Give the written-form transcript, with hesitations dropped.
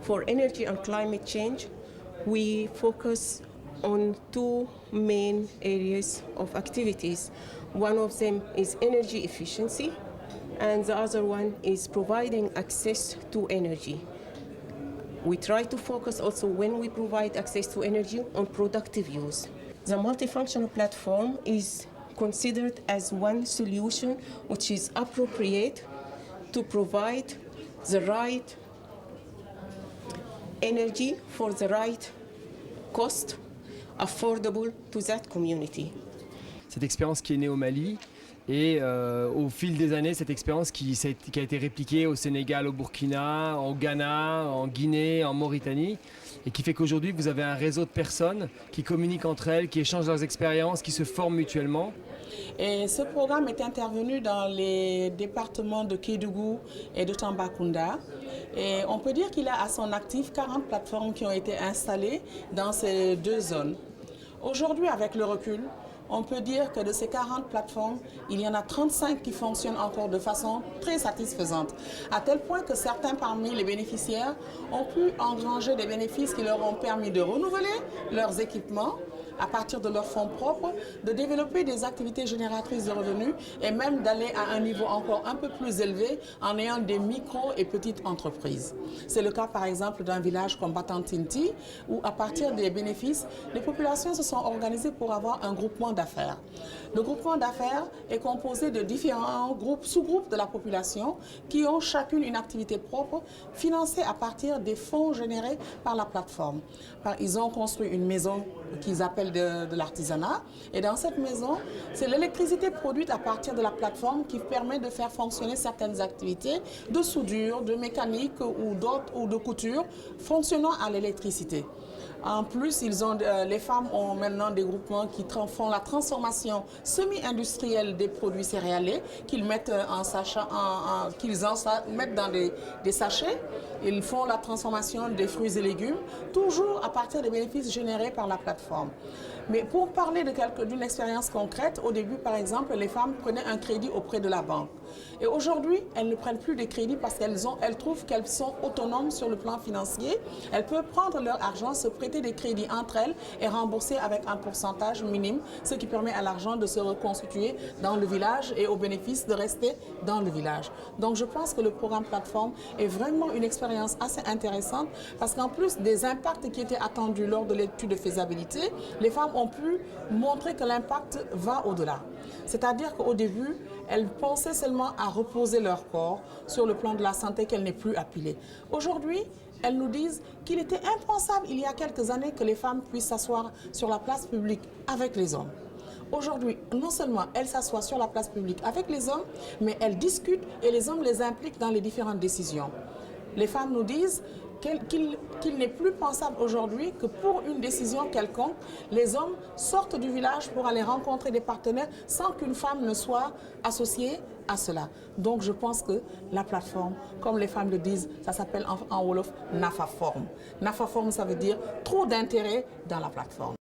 For energy and climate change, we focus on two main areas of activities. One of them is energy efficiency, and the other one is providing access to energy. We try to focus also, when we provide access to energy, on productive use. The multifunctional platform is considered as one solution which is appropriate to provide the right energy for the right cost, affordable to that community. Cette expérience qui est née au Mali et au fil des années, cette expérience qui a été répliquée au Sénégal, au Burkina, au Ghana, en Guinée, en Mauritanie, et qui fait qu'aujourd'hui vous avez un réseau de personnes qui communiquent entre elles, qui échangent leurs expériences, qui se forment mutuellement. Et ce programme est intervenu dans les départements de Kédougou et de Tambacounda. Et on peut dire qu'il a à son actif 40 plateformes qui ont été installées dans ces deux zones. Aujourd'hui, avec le recul, on peut dire que de ces 40 plateformes, il y en a 35 qui fonctionnent encore de façon très satisfaisante, à tel point que certains parmi les bénéficiaires ont pu engranger des bénéfices qui leur ont permis de renouveler leurs équipements à partir de leurs fonds propres, de développer des activités génératrices de revenus et même d'aller à un niveau encore un peu plus élevé en ayant des micro et petites entreprises. C'est le cas par exemple d'un village comme Batantinti où à partir des bénéfices, les populations se sont organisées pour avoir un groupement d'affaires. Le groupement d'affaires est composé de différents groupes, sous-groupes de la population qui ont chacune une activité propre financée à partir des fonds générés par la plateforme. Ils ont construit une maison qu'ils appellent de l'artisanat et dans cette maison, c'est l'électricité produite à partir de la plateforme qui permet de faire fonctionner certaines activités de soudure, de mécanique ou de couture fonctionnant à l'électricité. En plus, les femmes ont maintenant des groupements qui font la transformation semi-industrielle des produits céréaliers qu'ils mettent mettent dans des sachets. Ils font la transformation des fruits et légumes, toujours à partir des bénéfices générés par la plateforme. Mais pour parler d'une expérience concrète, au début, par exemple, les femmes prenaient un crédit auprès de la banque. Et aujourd'hui, elles ne prennent plus de crédit parce qu'elles trouvent qu'elles sont autonomes sur le plan financier. Elles peuvent prendre leur argent, se prêter des crédits entre elles et rembourser avec un pourcentage minime, ce qui permet à l'argent de se reconstituer dans le village et au bénéfice de rester dans le village. Donc je pense que le programme plateforme est vraiment une expérience assez intéressante parce qu'en plus des impacts qui étaient attendus lors de l'étude de faisabilité, les femmes ont pu montrer que l'impact va au-delà. C'est-à-dire qu'au début, elles pensaient seulement à reposer leur corps sur le plan de la santé qu'elles n'aient plus à piler. Aujourd'hui, elles nous disent qu'il était impensable il y a quelques années que les femmes puissent s'asseoir sur la place publique avec les hommes. Aujourd'hui, non seulement elles s'assoient sur la place publique avec les hommes, mais elles discutent et les hommes les impliquent dans les différentes décisions. Les femmes nous disent qu'il n'est plus pensable aujourd'hui que pour une décision quelconque, les hommes sortent du village pour aller rencontrer des partenaires sans qu'une femme ne soit associée à cela. Donc je pense que la plateforme, comme les femmes le disent, ça s'appelle en Wolof Nafaform. Nafaform, ça veut dire trop d'intérêt dans la plateforme.